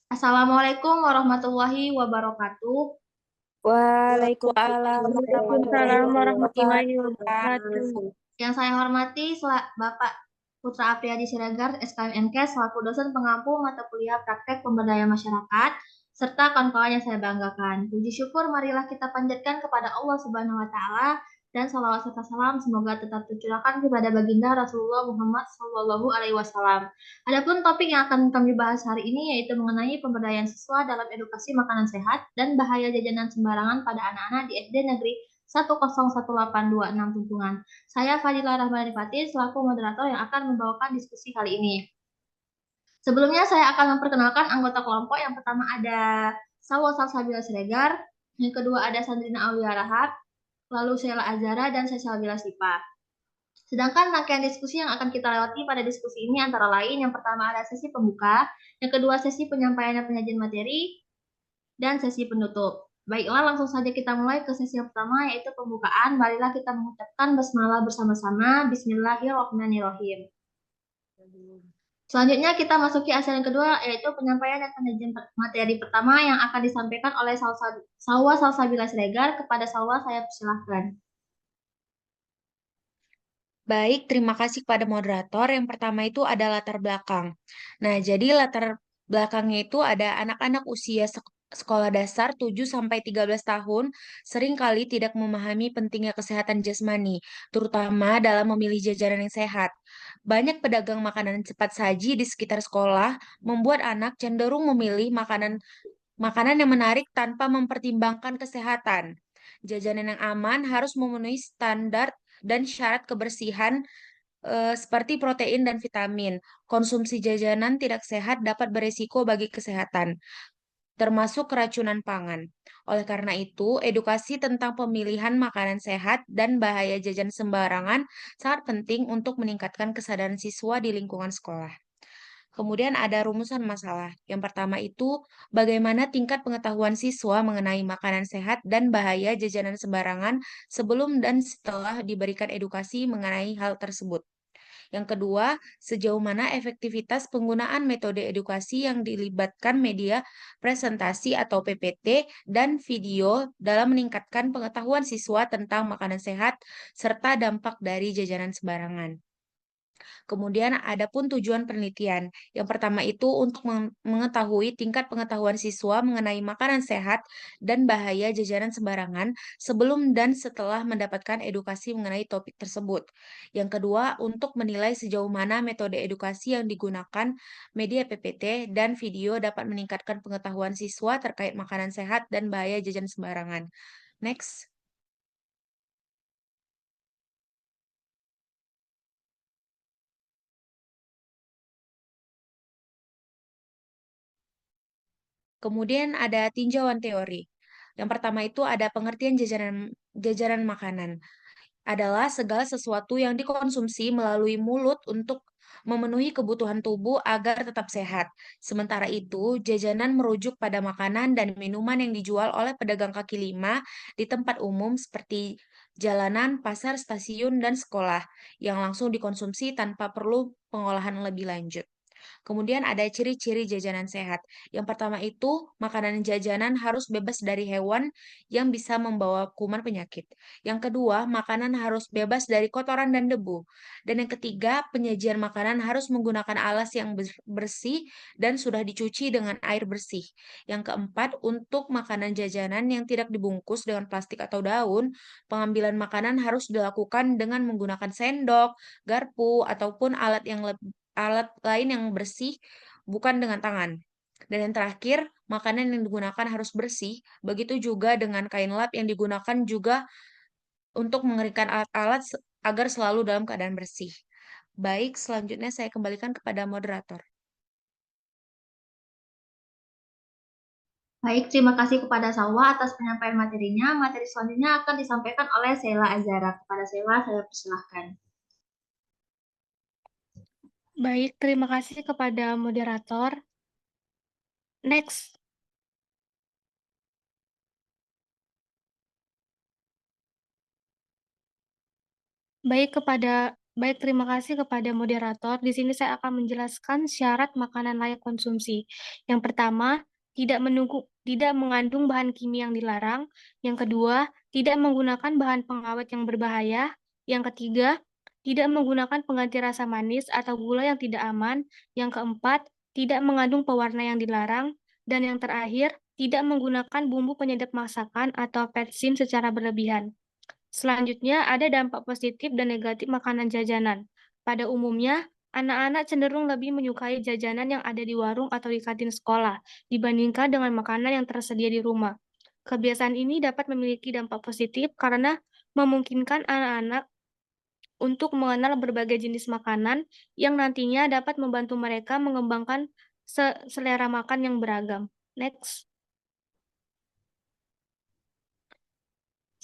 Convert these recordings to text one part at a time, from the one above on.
Assalamualaikum warahmatullahi wabarakatuh. Waalaikumsalam Waalaikumsalam warahmatullahi warahmatullahi wabarakatuh. wabarakatuh. Yang saya hormati Bapak Putra Apriyadi Siregar, SKMNK, selaku dosen pengampu mata kuliah praktek pemberdayaan masyarakat, serta kawan-kawan yang saya banggakan. Puji syukur marilah kita panjatkan kepada Allah Subhanahu wa Ta'ala dan salawat serta salam semoga tetap tercurahkan kepada baginda Rasulullah Muhammad Sallallahu Alaihi Wasallam. Adapun topik yang akan kami bahas hari ini yaitu mengenai pemberdayaan siswa dalam edukasi makanan sehat dan bahaya jajanan sembarangan pada anak-anak di SD Negeri 101826 Tuntungan. Saya Fadila Rahmani Fatih selaku moderator yang akan membawakan diskusi kali ini. Sebelumnya saya akan memperkenalkan anggota kelompok. Yang pertama ada Sawo Salsabila Siregar, yang kedua ada Sandrina Aulia Rahab, lalu Sheila Azara, dan saya Salsabila Sipa. Sedangkan rangkaian diskusi yang akan kita lewati pada diskusi ini antara lain, yang pertama ada sesi pembuka, yang kedua sesi penyampaian dan penyajian materi, dan sesi penutup. Baiklah, langsung saja kita mulai ke sesi yang pertama, yaitu pembukaan. Marilah kita mengucapkan basmalah bersama-sama. Bismillahirrahmanirrahim. Selanjutnya kita masuki acara yang kedua, yaitu penyampaian dan penyajian materi pertama yang akan disampaikan oleh Salwa Salsabila Siregar. Kepada Salwa, saya persilahkan. Baik, terima kasih kepada moderator. Yang pertama itu ada latar belakang. Nah, jadi latar belakangnya itu ada anak-anak usia sekolah dasar 7 sampai 13 tahun seringkali tidak memahami pentingnya kesehatan jasmani, terutama dalam memilih jajanan yang sehat. Banyak pedagang makanan cepat saji di sekitar sekolah membuat anak cenderung memilih makanan yang menarik tanpa mempertimbangkan kesehatan. Jajanan yang aman harus memenuhi standar dan syarat kebersihan seperti protein dan vitamin. Konsumsi jajanan tidak sehat dapat beresiko bagi kesehatan, termasuk keracunan pangan. Oleh karena itu, edukasi tentang pemilihan makanan sehat dan bahaya jajan sembarangan sangat penting untuk meningkatkan kesadaran siswa di lingkungan sekolah. Kemudian ada rumusan masalah. Yang pertama itu, bagaimana tingkat pengetahuan siswa mengenai makanan sehat dan bahaya jajanan sembarangan sebelum dan setelah diberikan edukasi mengenai hal tersebut. Yang kedua, sejauh mana efektivitas penggunaan metode edukasi yang dilibatkan media presentasi atau PPT dan video dalam meningkatkan pengetahuan siswa tentang makanan sehat serta dampak dari jajanan sembarangan. Kemudian ada pun tujuan penelitian. Yang pertama itu untuk mengetahui tingkat pengetahuan siswa mengenai makanan sehat dan bahaya jajanan sembarangan sebelum dan setelah mendapatkan edukasi mengenai topik tersebut. Yang kedua, untuk menilai sejauh mana metode edukasi yang digunakan media PPT dan video dapat meningkatkan pengetahuan siswa terkait makanan sehat dan bahaya jajan sembarangan. Next. Kemudian ada tinjauan teori. Yang pertama itu ada pengertian jajanan makanan. Adalah segala sesuatu yang dikonsumsi melalui mulut untuk memenuhi kebutuhan tubuh agar tetap sehat. Sementara itu, jajanan merujuk pada makanan dan minuman yang dijual oleh pedagang kaki lima di tempat umum seperti jalanan, pasar, stasiun, dan sekolah yang langsung dikonsumsi tanpa perlu pengolahan lebih lanjut. Kemudian ada ciri-ciri jajanan sehat. Yang pertama itu, makanan jajanan harus bebas dari hewan yang bisa membawa kuman penyakit. Yang kedua, makanan harus bebas dari kotoran dan debu. Dan yang ketiga, penyajian makanan harus menggunakan alas yang bersih dan sudah dicuci dengan air bersih. Yang keempat, untuk makanan jajanan yang tidak dibungkus dengan plastik atau daun, pengambilan makanan harus dilakukan dengan menggunakan sendok, garpu, ataupun alat lain yang bersih, bukan dengan tangan. Dan yang terakhir, makanan yang digunakan harus bersih. Begitu juga dengan kain lap yang digunakan juga untuk mengeringkan alat-alat agar selalu dalam keadaan bersih. Baik, selanjutnya saya kembalikan kepada moderator. Baik, terima kasih kepada Salwa atas penyampaian materinya. Materi selanjutnya akan disampaikan oleh Sheila Azara. Kepada Sheila, saya persilahkan. Baik, terima kasih kepada moderator. Next. Baik, kepada Baik, terima kasih kepada moderator. Di sini saya akan menjelaskan syarat makanan layak konsumsi. Yang pertama, tidak mengandung bahan kimia yang dilarang. Yang kedua, tidak menggunakan bahan pengawet yang berbahaya. Yang ketiga, tidak menggunakan pengganti rasa manis atau gula yang tidak aman. Yang keempat, tidak mengandung pewarna yang dilarang. Dan yang terakhir, tidak menggunakan bumbu penyedap masakan atau petsin secara berlebihan. Selanjutnya, ada dampak positif dan negatif makanan jajanan. Pada umumnya, anak-anak cenderung lebih menyukai jajanan yang ada di warung atau di kantin sekolah dibandingkan dengan makanan yang tersedia di rumah. Kebiasaan ini dapat memiliki dampak positif karena memungkinkan anak-anak untuk mengenal berbagai jenis makanan yang nantinya dapat membantu mereka mengembangkan selera makan yang beragam. Next.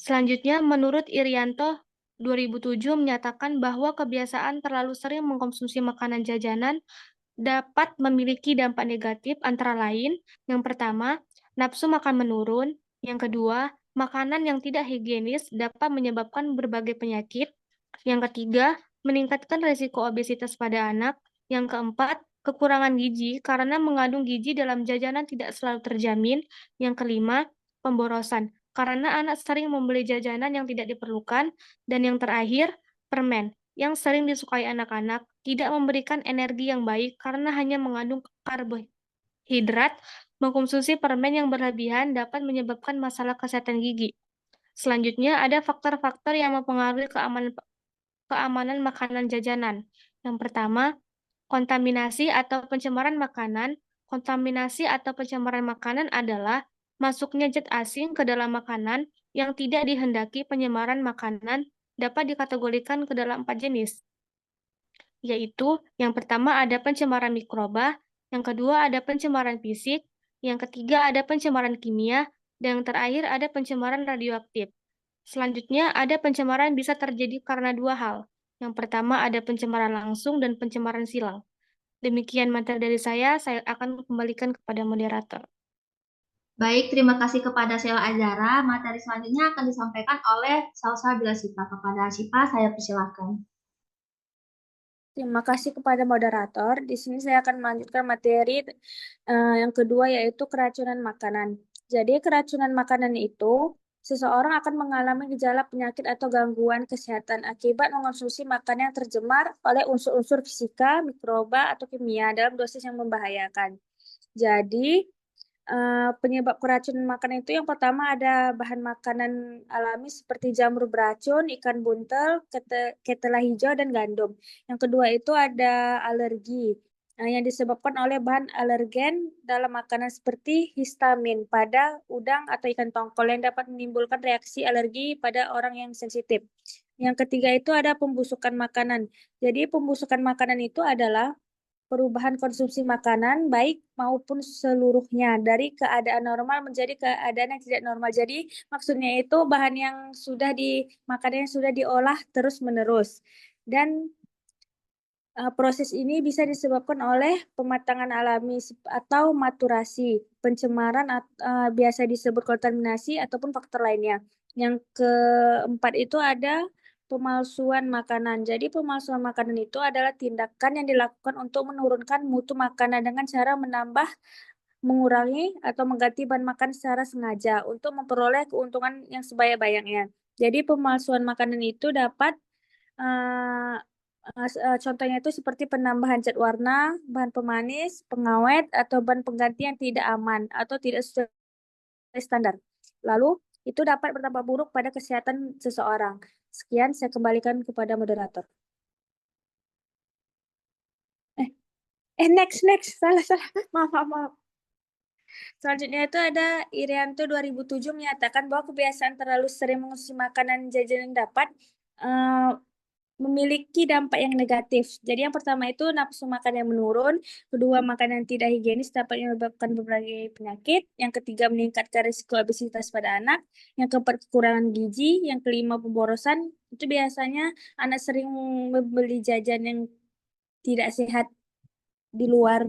Selanjutnya, menurut Irianto 2007 menyatakan bahwa kebiasaan terlalu sering mengkonsumsi makanan jajanan dapat memiliki dampak negatif antara lain, yang pertama, nafsu makan menurun, yang kedua, makanan yang tidak higienis dapat menyebabkan berbagai penyakit, yang ketiga, meningkatkan risiko obesitas pada anak, yang keempat, kekurangan gizi karena mengandung gizi dalam jajanan tidak selalu terjamin, yang kelima, pemborosan karena anak sering membeli jajanan yang tidak diperlukan, dan yang terakhir, permen yang sering disukai anak-anak tidak memberikan energi yang baik karena hanya mengandung karbohidrat. Mengkonsumsi permen yang berlebihan dapat menyebabkan masalah kesehatan gigi. Selanjutnya, ada faktor-faktor yang mempengaruhi keamanan makanan jajanan. Yang pertama, kontaminasi atau pencemaran makanan. Kontaminasi atau pencemaran makanan adalah masuknya zat asing ke dalam makanan yang tidak dihendaki. Pencemaran makanan dapat dikategorikan ke dalam 4 jenis, yaitu yang pertama ada pencemaran mikroba, yang kedua ada pencemaran fisik, yang ketiga ada pencemaran kimia, dan yang terakhir ada pencemaran radioaktif. Selanjutnya ada pencemaran bisa terjadi karena dua hal. Yang pertama ada pencemaran langsung dan pencemaran silang. Demikian materi dari saya akan kembalikan kepada moderator. Baik, terima kasih kepada Sheila Azara. Materi selanjutnya akan disampaikan oleh Salsa Bila Sipa. Kepada Sipa, saya persilahkan. Terima kasih kepada moderator. Di sini saya akan melanjutkan materi yang kedua, yaitu keracunan makanan. Jadi keracunan makanan itu seseorang akan mengalami gejala penyakit atau gangguan kesehatan akibat mengonsumsi makanan yang tercemar oleh unsur-unsur fisika, mikroba, atau kimia dalam dosis yang membahayakan. Jadi penyebab keracunan makanan itu yang pertama ada bahan makanan alami seperti jamur beracun, ikan buntel, ketela hijau, dan gandum. Yang kedua itu ada alergi yang disebabkan oleh bahan alergen dalam makanan seperti histamin pada udang atau ikan tongkol yang dapat menimbulkan reaksi alergi pada orang yang sensitif. Yang ketiga itu ada pembusukan makanan. Jadi pembusukan makanan itu adalah perubahan konsumsi makanan baik maupun seluruhnya dari keadaan normal menjadi keadaan yang tidak normal. Jadi maksudnya itu bahan yang sudah makanan yang sudah diolah terus-menerus. Dan proses ini bisa disebabkan oleh pematangan alami atau maturasi, pencemaran biasa disebut kontaminasi ataupun faktor lainnya. Yang keempat itu ada pemalsuan makanan. Jadi pemalsuan makanan itu adalah tindakan yang dilakukan untuk menurunkan mutu makanan dengan cara menambah, mengurangi, atau mengganti bahan makan secara sengaja untuk memperoleh keuntungan yang sebanyak-banyaknya. Jadi pemalsuan makanan itu dapat contohnya itu seperti penambahan zat warna, bahan pemanis, pengawet, atau bahan pengganti yang tidak aman atau tidak sesuai standar. Lalu, itu dapat berdampak buruk pada kesehatan seseorang. Sekian, saya kembalikan kepada moderator. Next. Salah. Maaf. Selanjutnya itu ada Irianto 2007 menyatakan bahwa kebiasaan terlalu sering mengonsumsi makanan jajanan dapat memiliki dampak yang negatif. Jadi yang pertama itu nafsu makan yang menurun, kedua makanan yang tidak higienis dapat menyebabkan berbagai penyakit, yang ketiga meningkatkan risiko obesitas pada anak, yang keempat kekurangan gizi, yang kelima pemborosan. Itu biasanya anak sering membeli jajan yang tidak sehat di luar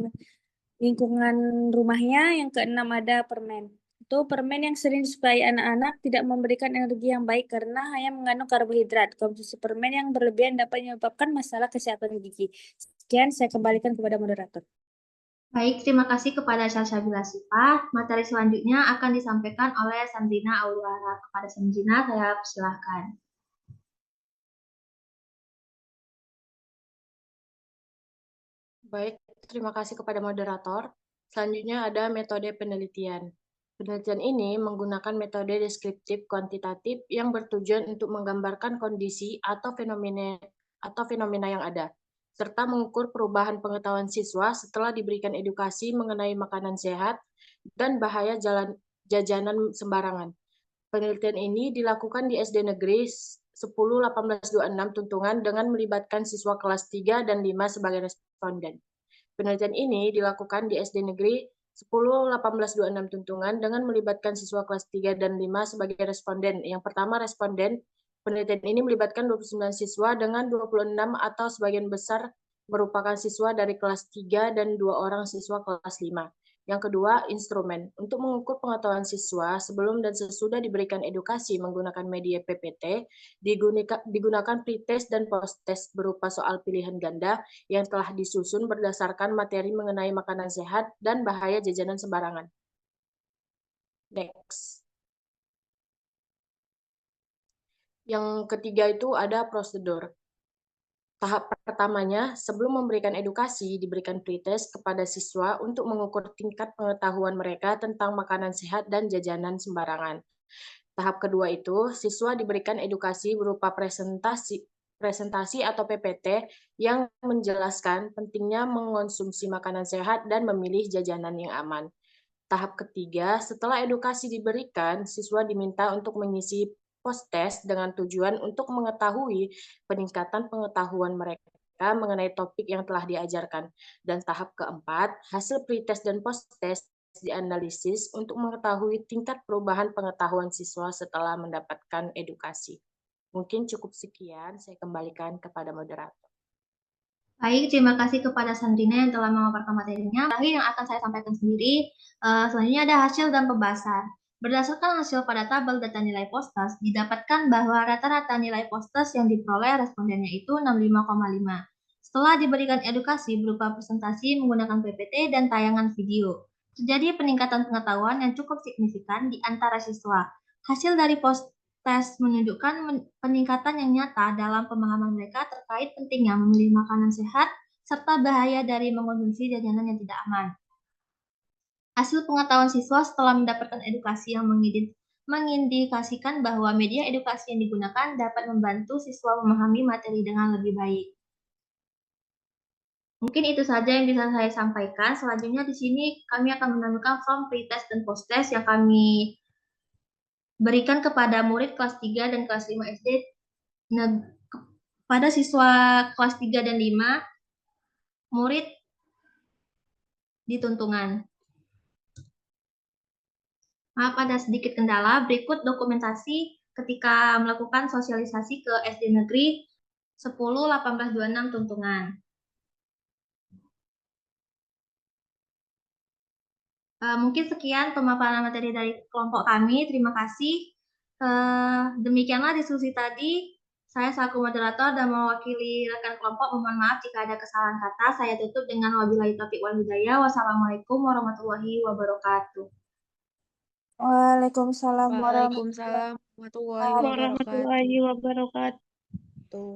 lingkungan rumahnya. Yang keenam ada permen. Itu itu permen yang sering disukai anak-anak tidak memberikan energi yang baik karena hanya mengandung karbohidrat. Konsumsi permen yang berlebihan dapat menyebabkan masalah kesehatan gigi. Sekian, saya kembalikan kepada moderator. Baik, terima kasih kepada Salsabila Sifah. Materi selanjutnya akan disampaikan oleh Sandrina Aurora. Kepada Sandrina, saya persilahkan. Baik, terima kasih kepada moderator. Selanjutnya ada metode penelitian. Penelitian ini menggunakan metode deskriptif kuantitatif yang bertujuan untuk menggambarkan kondisi atau fenomena yang ada, serta mengukur perubahan pengetahuan siswa setelah diberikan edukasi mengenai makanan sehat dan bahaya jajanan sembarangan. Penelitian ini dilakukan di SD Negeri 10-1826 Tuntungan dengan melibatkan siswa kelas 3 dan 5 sebagai responden. Penelitian ini dilakukan di SD Negeri 10-1826 Tuntungan dengan melibatkan siswa kelas 3 dan 5 sebagai responden. Yang pertama, responden. Penelitian ini melibatkan 29 siswa dengan 26 atau sebagian besar merupakan siswa dari kelas 3 dan 2 orang siswa kelas 5. Yang kedua, instrumen. Untuk mengukur pengetahuan siswa sebelum dan sesudah diberikan edukasi menggunakan media PPT, digunakan pretest dan posttest berupa soal pilihan ganda yang telah disusun berdasarkan materi mengenai makanan sehat dan bahaya jajanan sembarangan. Next. Yang ketiga itu ada prosedur. Tahap pertamanya, sebelum memberikan edukasi, diberikan pretest kepada siswa untuk mengukur tingkat pengetahuan mereka tentang makanan sehat dan jajanan sembarangan. Tahap kedua itu, siswa diberikan edukasi berupa presentasi atau PPT yang menjelaskan pentingnya mengonsumsi makanan sehat dan memilih jajanan yang aman. Tahap ketiga, setelah edukasi diberikan, siswa diminta untuk mengisi post-test dengan tujuan untuk mengetahui peningkatan pengetahuan mereka mengenai topik yang telah diajarkan. Dan tahap keempat, hasil pretest dan post-test dianalisis untuk mengetahui tingkat perubahan pengetahuan siswa setelah mendapatkan edukasi. Mungkin cukup sekian, saya kembalikan kepada moderator. Baik, terima kasih kepada Sandrina yang telah memaparkan materinya. Terakhir yang akan saya sampaikan sendiri, selanjutnya ada hasil dan pembahasan. Berdasarkan hasil pada tabel data nilai postas, didapatkan bahwa rata-rata nilai postas yang diperoleh respondennya itu 65,5. Setelah diberikan edukasi berupa presentasi menggunakan PPT dan tayangan video, terjadi peningkatan pengetahuan yang cukup signifikan di antara siswa. Hasil dari tes menunjukkan peningkatan yang nyata dalam pemahaman mereka terkait pentingnya memilih makanan sehat serta bahaya dari mengonsumsi jajanan yang tidak aman. Hasil pengetahuan siswa setelah mendapatkan edukasi yang mengindikasikan bahwa media edukasi yang digunakan dapat membantu siswa memahami materi dengan lebih baik. Mungkin itu saja yang bisa saya sampaikan. Selanjutnya di sini kami akan menampilkan form pretest dan posttest yang kami berikan kepada murid kelas 3 dan kelas 5 SD pada siswa kelas 3 dan 5 murid di Tuntungan. Maaf ada sedikit kendala, berikut dokumentasi ketika melakukan sosialisasi ke SD Negeri 10-1826 Tuntungan. Mungkin sekian pemaparan materi dari kelompok kami, terima kasih. Demikianlah diskusi tadi. Saya selaku moderator dan mewakili rekan kelompok mohon maaf jika ada kesalahan kata. Saya tutup dengan wabillahi taufiq wal hidayah. Wassalamualaikum warahmatullahi wabarakatuh. Waalaikumsalam Waalaikumsalam warahmatullahi wabarakatuh. Warahmatullahi wabarakatuh.